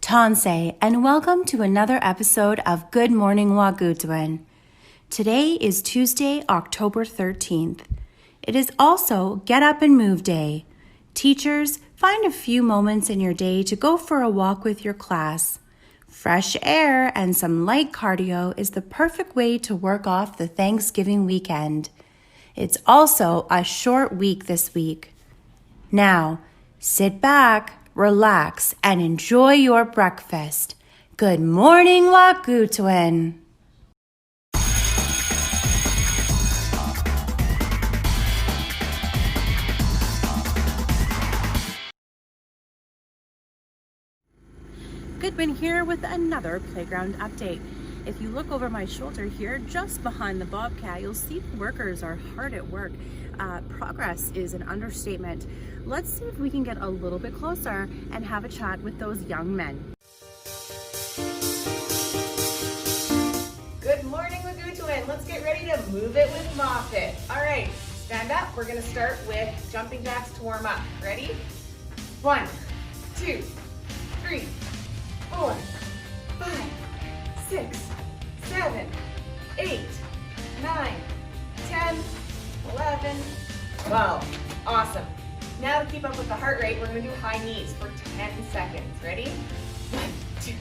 Tansei, and welcome to another episode of Good Morning Wâhkôhtowin. Today is Tuesday, October 13th. It is also Get Up and Move Day. Teachers, find a few moments in your day to go for a walk with your class. Fresh air and some light cardio is the perfect way to work off the Thanksgiving weekend. It's also a short week this week. Now, sit back, relax, and enjoy your breakfast. Good morning, wâhkôhtowin. Goodwin here with another playground update. If you look over my shoulder here, just behind the bobcat, you'll see the workers are hard at work. Progress is an understatement. Let's see if we can get a little bit closer and have a chat with those young men. Good morning, wâhkôhtowin. Let's get ready to move it with Moffat. All right, stand up. We're gonna start with jumping jacks to warm up. Ready? 1, 2, 3, 4, 5, 6, 7, 8, 9, 10, 11, 12. Awesome. Now to keep up with the heart rate, we're going to do high knees for 10 seconds. Ready? 1, 2, 3, 4,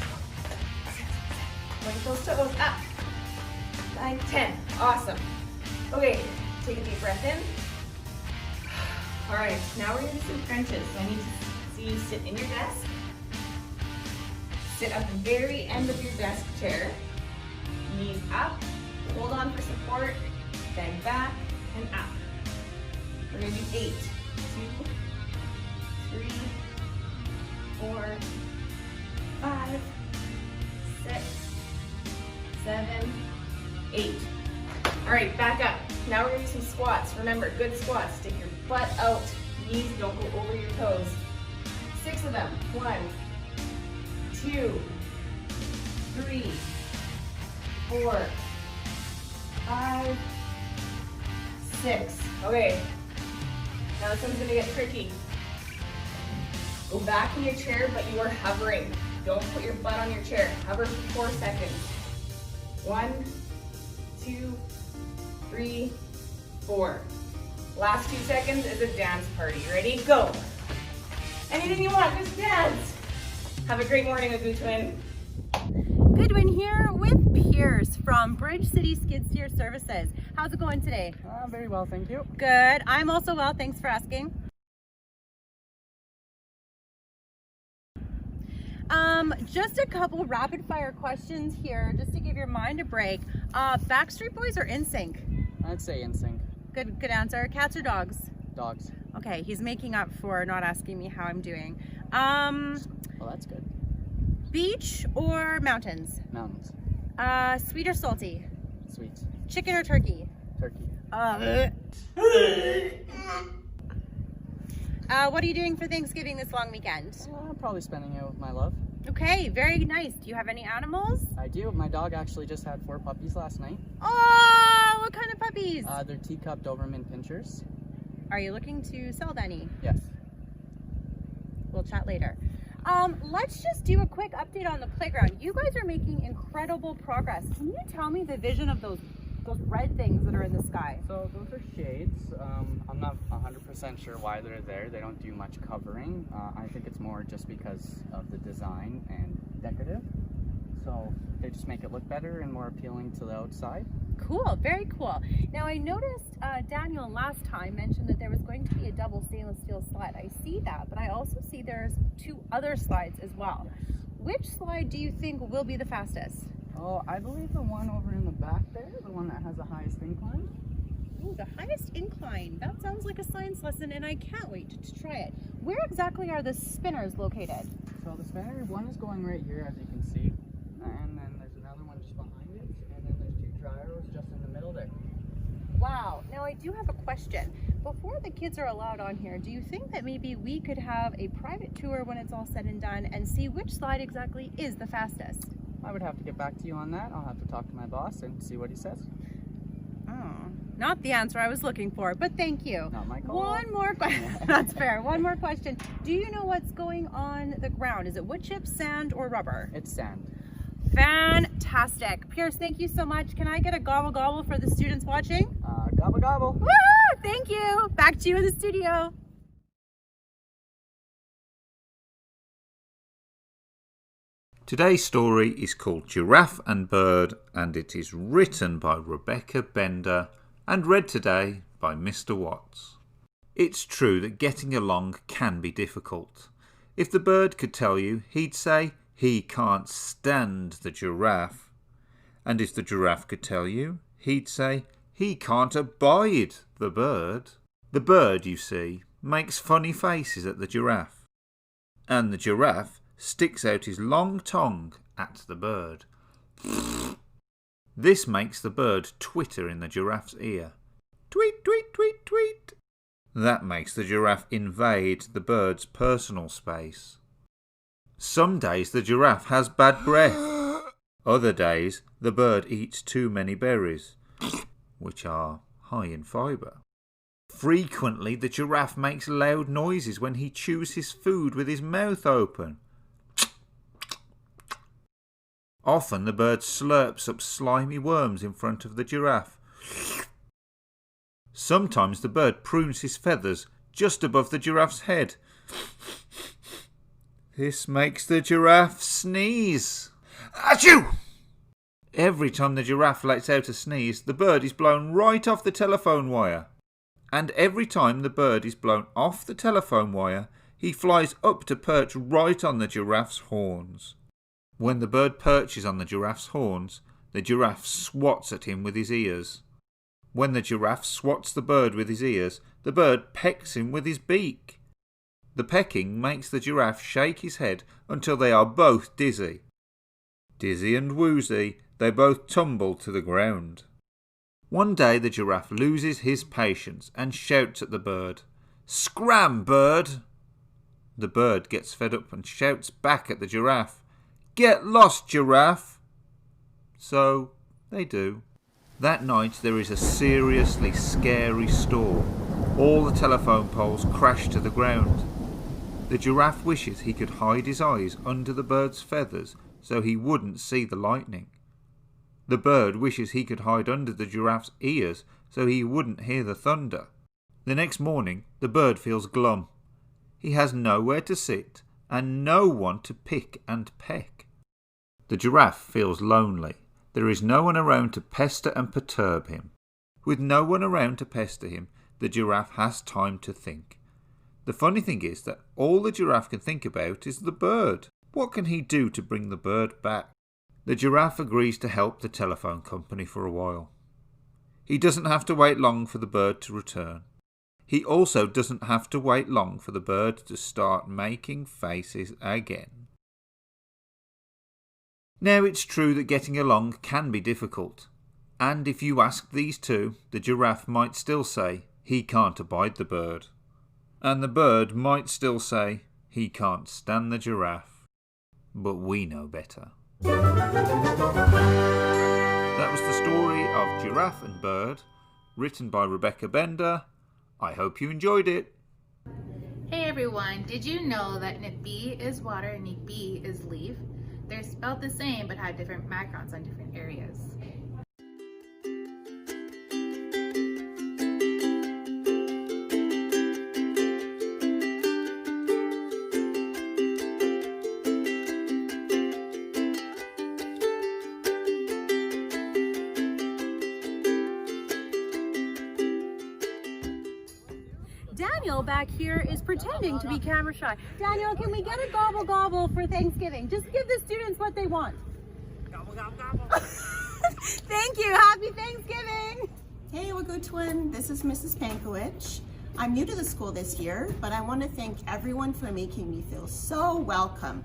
5, 6, 7. Point those toes up. 9, 10. Awesome. Okay, take a deep breath in. All right, now we're going to do some crunches. So I need to see you sit in your desk. Sit at the very end of your desk chair. Knees up. Hold on for support. Bend back and up. We're going to do 8. 2, 3, 4, 5, 6, 7, 8. All right, back up. Now we're going to do some squats. Remember, good squats. Stick your butt out. Knees don't go over your toes. 6 of them. 1, 2, 3, 4, 5, 6. Okay. Now this one's gonna get tricky. Go back in your chair, but you are hovering. Don't put your butt on your chair. Hover for 4 seconds. 1, 2, 3, 4. Last 2 seconds is a dance party. Ready? Go. Anything you want, just dance. Have a great morning, wâhkôhtowin. Goodwin here with Pierce from Bridge City Skid Steer Services. How's it going today? Very well, thank you. Good. I'm also well, thanks for asking. Just a couple rapid fire questions here, just to give your mind a break. Backstreet Boys or NSYNC? I'd say NSYNC. Good answer. Cats or dogs? Dogs. Okay, he's making up for not asking me how I'm doing. Well, that's good. Beach or mountains? Mountains. Sweet or salty? Sweet. Chicken or turkey? Turkey. What are you doing for Thanksgiving this long weekend? Probably spending it with my love. Okay, very nice. Do you have any animals? I do. My dog actually just had 4 puppies last night. Oh, what kind of puppies? They're teacup Doberman pinchers. Are you looking to sell any? Yes. We'll chat later. Let's just do a quick update on the playground. You guys are making incredible progress. Can you tell me the vision of those red things that are in the sky? So those are shades. I'm not 100% sure why they're there. They don't do much covering. I think it's more just because of the design and decorative. So they just make it look better and more appealing to the outside. Cool, very cool. Now I noticed Daniel last time mentioned that there was going to be a double stainless steel slide. I see that, but I also see there's 2 other slides as well. Yes. Which slide do you think will be the fastest? Oh, I believe the one over in the back there, the one that has the highest incline. Ooh, the highest incline. That sounds like a science lesson and I can't wait to try it. Where exactly are the spinners located? So the spinner, one is going right here, as you can see. And then there's another one just behind it. And then there's 2 dry arrows just in the middle there. Wow. Now I do have a question. Before the kids are allowed on here, do you think that maybe we could have a private tour when it's all said and done and see which slide exactly is the fastest? I would have to get back to you on that. I'll have to talk to my boss and see what he says. Oh, Not the answer I was looking for, but thank you. Not my call. One more question. That's fair. One more question. Do you know what's going on the ground? Is it wood chips, sand, or rubber? It's sand. Fantastic. Pierce, thank you so much. Can I get a gobble gobble for the students watching? Gobble gobble. Woo! Thank you. Back to you in the studio. Today's story is called Giraffe and Bird, and it is written by Rebecca Bender and read today by Mr. Watts. It's true that getting along can be difficult. If the bird could tell you, he'd say he can't stand the giraffe. And if the giraffe could tell you, he'd say he can't abide the bird. The bird, you see, makes funny faces at the giraffe. And the giraffe sticks out his long tongue at the bird. This makes the bird twitter in the giraffe's ear. Tweet, tweet, tweet, tweet. That makes the giraffe invade the bird's personal space. Some days the giraffe has bad breath. Other days the bird eats too many berries, which are high in fibre. Frequently the giraffe makes loud noises when he chews his food with his mouth open. Often the bird slurps up slimy worms in front of the giraffe. Sometimes the bird prunes his feathers just above the giraffe's head. This makes the giraffe sneeze. Achoo! Every time the giraffe lets out a sneeze, the bird is blown right off the telephone wire. And every time the bird is blown off the telephone wire, he flies up to perch right on the giraffe's horns. When the bird perches on the giraffe's horns, the giraffe swats at him with his ears. When the giraffe swats the bird with his ears, the bird pecks him with his beak. The pecking makes the giraffe shake his head until they are both dizzy. Dizzy and woozy, they both tumble to the ground. One day the giraffe loses his patience and shouts at the bird, "Scram, bird!" The bird gets fed up and shouts back at the giraffe, "Get lost, giraffe!" So they do. That night there is a seriously scary storm. All the telephone poles crash to the ground. The giraffe wishes he could hide his eyes under the bird's feathers so he wouldn't see the lightning. The bird wishes he could hide under the giraffe's ears so he wouldn't hear the thunder. The next morning the bird feels glum. He has nowhere to sit and no one to pick and peck. The giraffe feels lonely. There is no one around to pester and perturb him. With no one around to pester him, the giraffe has time to think. The funny thing is that all the giraffe can think about is the bird. What can he do to bring the bird back? The giraffe agrees to help the telephone company for a while. He doesn't have to wait long for the bird to return. He also doesn't have to wait long for the bird to start making faces again. Now it's true that getting along can be difficult, and if you ask these two, the giraffe might still say he can't abide the bird, and the bird might still say he can't stand the giraffe. But we know better. That was the story of Giraffe and Bird, written by Rebecca Bender. I hope you enjoyed it. Hey everyone, did you know that NIB is water and NIB is leaf? They're spelled the same but have different backgrounds on different areas. Daniel back here is pretending to be camera shy. Daniel, can we get a gobble gobble for Thanksgiving? Just give the students what they want. Gobble gobble gobble. Thank you. Happy Thanksgiving. Hey wâhkôhtowin, this is Mrs. Pankawich. I'm new to the school this year, but I want to thank everyone for making me feel so welcome.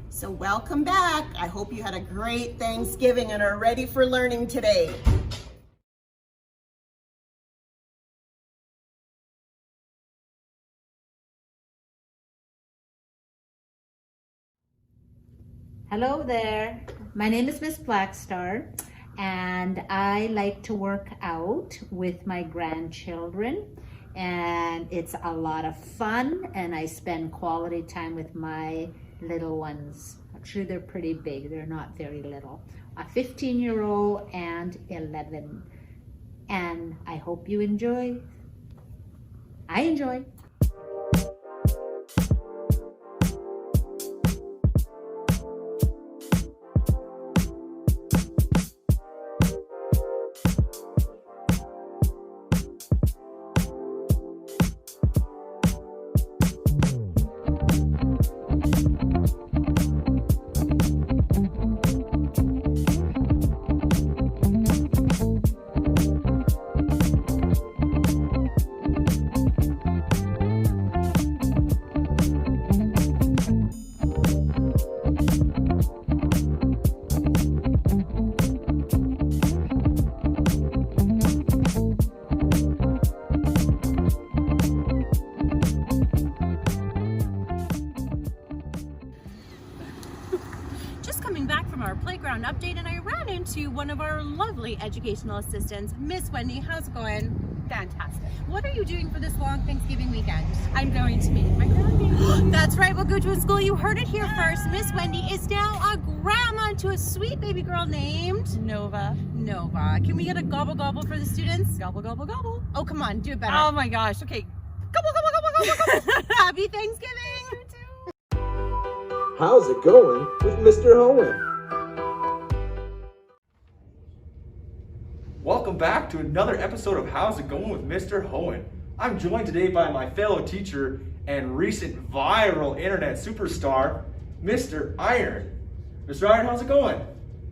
So welcome back. I hope you had a great Thanksgiving and are ready for learning today. Hello there, my name is Miss Blackstar, and I like to work out with my grandchildren, and it's a lot of fun, and I spend quality time with my little ones. Actually, they're pretty big. They're not very little. A 15-year-old and 11. And I hope you enjoy. I enjoy. Coming back from our playground update, and I ran into one of our lovely educational assistants, Miss Wendy. How's it going? Fantastic. What are you doing for this long Thanksgiving weekend? I'm going to meet my grandbaby. That's right, wâhkôhtowin school. You heard it here first. Miss Wendy is now a grandma to a sweet baby girl named Nova. Nova. Can we get a gobble gobble for the students? Gobble, gobble, gobble. Oh, come on, do it better. Oh my gosh. Okay. Gobble, gobble, gobble, gobble, gobble. Happy Thanksgiving. How's it going with Mr. Hoen? Welcome back to another episode of How's It Going with Mr. Hoen. I'm joined today by my fellow teacher and recent viral internet superstar, Mr. Iron. Mr. Iron, how's it going?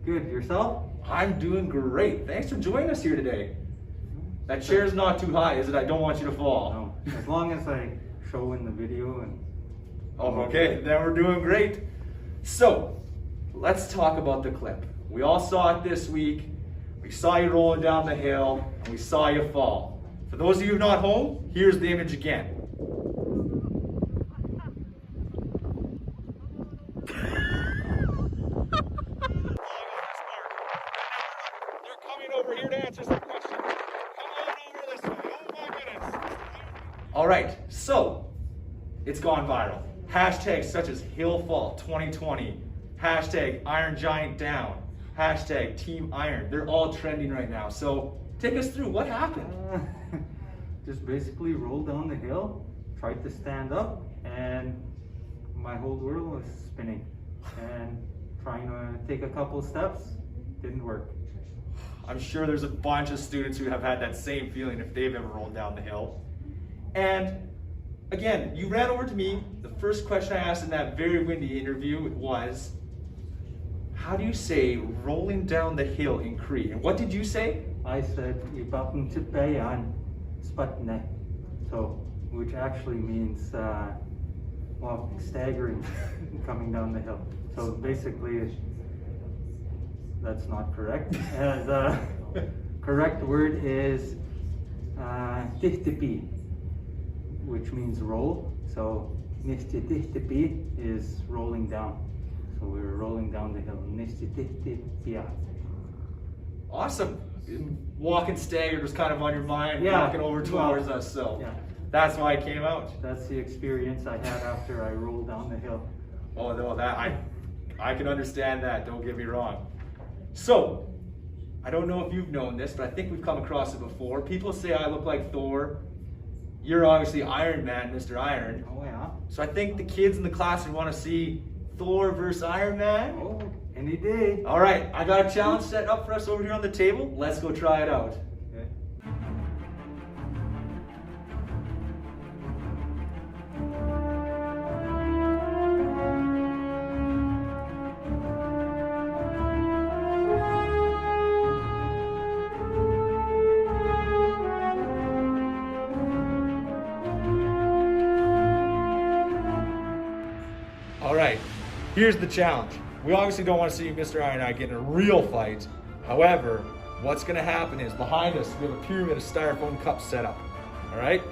Good, yourself? I'm doing great. Thanks for joining us here today. That chair's not too high, is it? I don't want you to fall. No, as long as I show in the video and... Oh, okay, then we're doing great. So, let's talk about the clip. We all saw it this week. We saw you rolling down the hill, and we saw you fall. For those of you not home, here's the image again. They're coming over here to answer some questions. Come on over this way. Oh my goodness. All right, so it's gone viral. Hashtags such as Hillfall 2020, hashtag Iron Giant Down, hashtag Team Iron. They're all trending right now. So take us through what happened. Just basically rolled down the hill, tried to stand up, and my whole world was spinning. And trying to take a couple steps, didn't work. I'm sure there's a bunch of students who have had that same feeling if they've ever rolled down the hill. And again, you ran over to me. The first question I asked in that very windy interview was, how do you say rolling down the hill in Cree? And what did you say? I said, "Ibapang tipayan spatne," so which actually means well, staggering coming down the hill. So basically, that's not correct. And the correct word is tihtipi, which means roll. So nishtitihtipi is rolling down. So we were rolling down the hill. Nishtitihtipia. Awesome. Walking staggered was kind of on your mind, Yeah. walking over towards us, so Yeah. that's why it came out. That's the experience I had after I rolled down the hill. Oh no, that I can understand that, don't get me wrong. So, I don't know if you've known this, but I think we've come across it before. People say I look like Thor. You're obviously Iron Man, Mr. Iron. Oh yeah? So I think the kids in the classroom want to see Thor versus Iron Man. Oh, any day. All right, I got a challenge set up for us over here on the table. Let's go try it out. Okay. All right, here's the challenge. We obviously don't want to see Mr. Iron and I get in a real fight. However, what's going to happen is behind us, we have a pyramid of styrofoam cups set up. All right?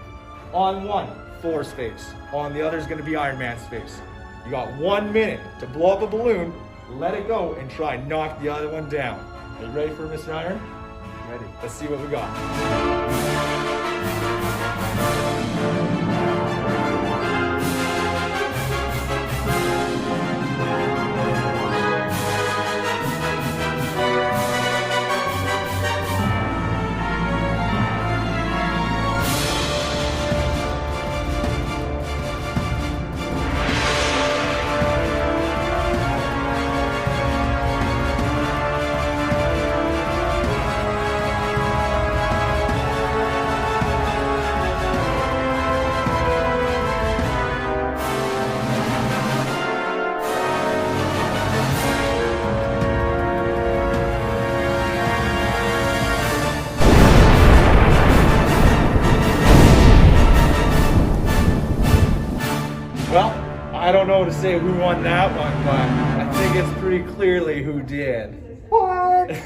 On one, Thor's face. On the other is going to be Iron Man's face. You got 1 minute to blow up a balloon, let it go, and try and knock the other one down. Are you ready for Mr. Iron? Ready. Let's see what we got. Well, I don't know what to say who won that one, but I think it's pretty clearly who did. What?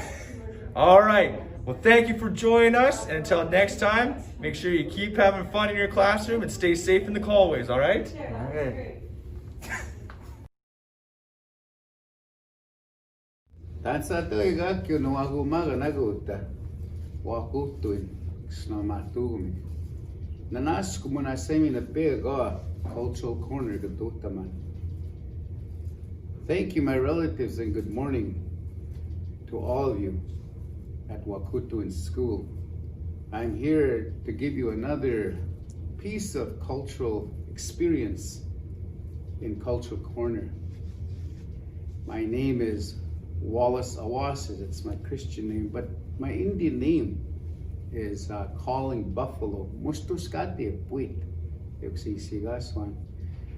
All right. Well, thank you for joining us. And until next time, make sure you keep having fun in your classroom and stay safe in the hallways, all right? All right. Tansatega que no hago maga na gota. Wâhkôhtowin sna matugumi. Nanas como na semi na pega cultural corner gadotaman. Thank you, my relatives, and good morning to all of you at wâhkôhtowin School. I'm here to give you another piece of cultural experience in Cultural Corner. My name is Wallace Awasis. It's my Christian name, but my Indian name is Calling Buffalo.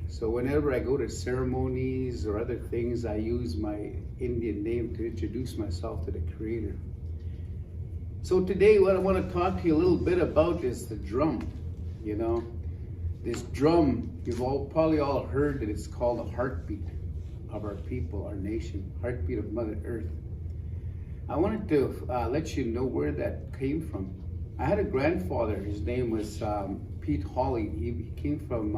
So whenever I go to ceremonies or other things, I use my Indian name to introduce myself to the Creator. So today what I want to talk to you a little bit about is the drum. You know, this drum, you've probably all heard that it's called a heartbeat of our people, our nation, heartbeat of Mother Earth. I wanted to let you know where that came from. I had a grandfather, his name was Pete Hawley. He came from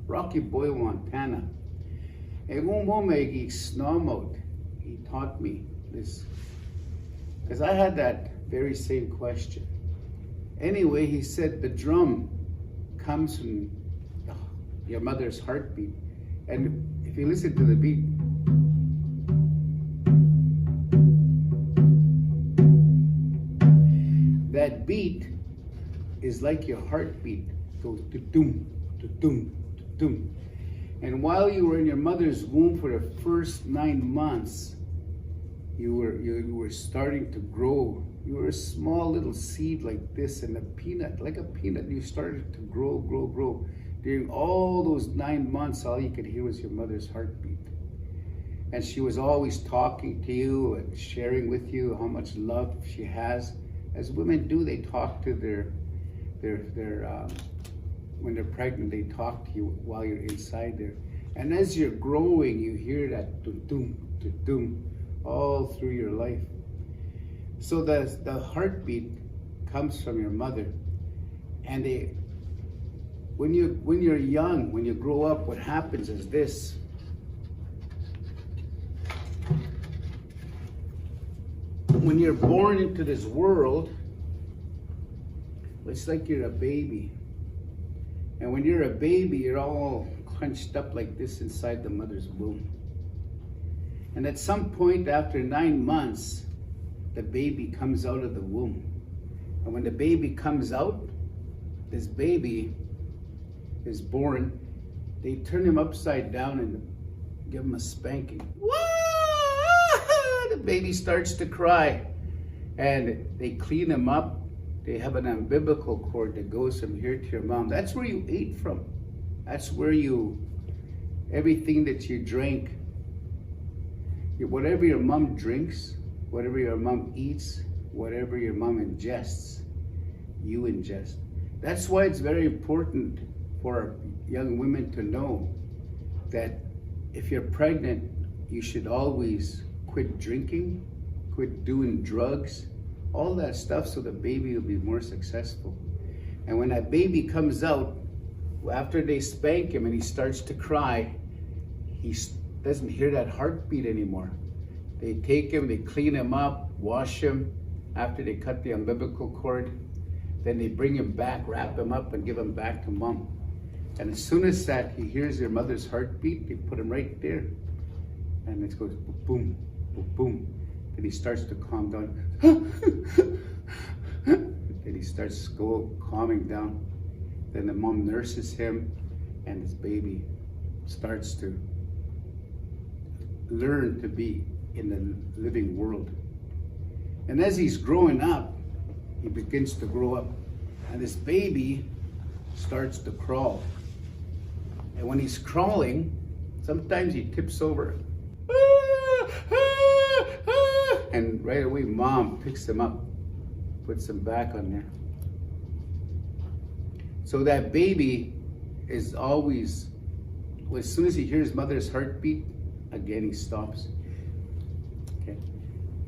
Rocky Boy, Montana. And one moment he taught me this, because I had that very same question. Anyway, he said the drum comes from your mother's heartbeat. And if you listen to the beat, that beat is like your heartbeat. It goes to-doom, to-doom, to-doom. And while you were in your mother's womb for the first 9 months, you were starting to grow. You were a small little seed like this, and like a peanut, you started to grow, grow, grow. During all those 9 months, all you could hear was your mother's heartbeat. And she was always talking to you and sharing with you how much love she has. As women do, they talk to their when they're pregnant, they talk to you while you're inside there. And as you're growing, you hear that dum-dum, dum-dum all through your life. So the heartbeat comes from your mother. And when you're young, when you grow up, what happens is this. When you're born into this world, it's like you're a baby. And when you're a baby, you're all crunched up like this inside the mother's womb. And at some point after 9 months, the baby comes out of the womb. And when the baby comes out, this baby is born, they turn him upside down and give him a spanking. The baby starts to cry, and they clean him up. They have an umbilical cord that goes from here to your mom. That's where you ate from. That's where everything that you drank, whatever your mom drinks, whatever your mom eats, whatever your mom ingests, you ingest. That's why it's very important for young women to know that if you're pregnant, you should always quit drinking, quit doing drugs, all that stuff, so the baby will be more successful. And when that baby comes out, after they spank him and he starts to cry, he doesn't hear that heartbeat anymore. They take him, they clean him up, wash him after they cut the umbilical cord. Then they bring him back, wrap him up, and give him back to mom. And as soon as that he hears their mother's heartbeat, they put him right there. And it goes boom, boom, boom. Then he starts to calm down. Then he starts calming down. Then the mom nurses him, and his baby starts to learn to be in the living world. And as he's growing up, he begins to grow up, and this baby starts to crawl. And when he's crawling, sometimes he tips over. And right away, mom picks him up, puts him back on there. So that baby is always, as soon as he hears mother's heartbeat, again he stops. Okay.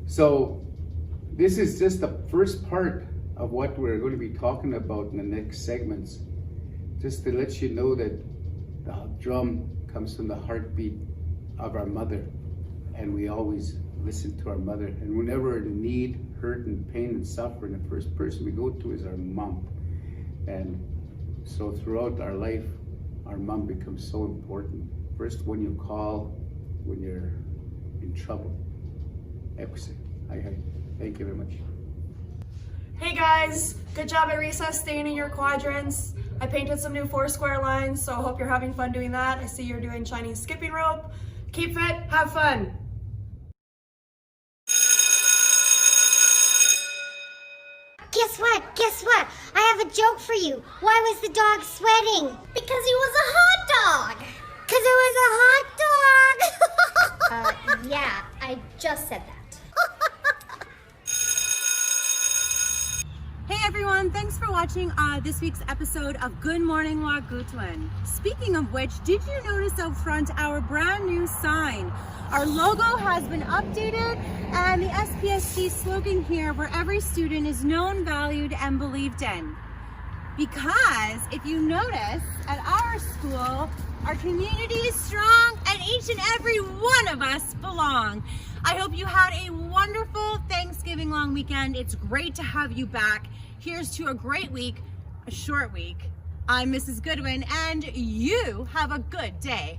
So this is just the first part of what we're going to be talking about in the next segments. Just to let you know that the drum comes from the heartbeat of our mother, and we always listen to our mother. And whenever in need, hurt, and pain and suffering, the first person we go to is our mom. And so throughout our life, our mom becomes so important. First, when you call, when you're in trouble. Hi. Thank you very much. Hey guys, good job at recess staying in your quadrants. I painted some new 4-square lines, so I hope you're having fun doing that. I see you're doing Chinese skipping rope. Keep fit, have fun. Guess what? I have a joke for you. Why was the dog sweating? Because he was a hot dog. Because it was a hot dog. Yeah, I just said that. Hey everyone, thanks for watching this week's episode of Good Morning wâhkôhtowin. Speaking of which, did you notice out front our brand new sign? Our logo has been updated, and the SPSC slogan here, where every student is known, valued, and believed in. Because if you notice, at our school, our community is strong and each and every one of us belong. I hope you had a wonderful Thanksgiving long weekend. It's great to have you back. Here's to a great week, a short week. I'm Mrs. Goodwin, and you have a good day.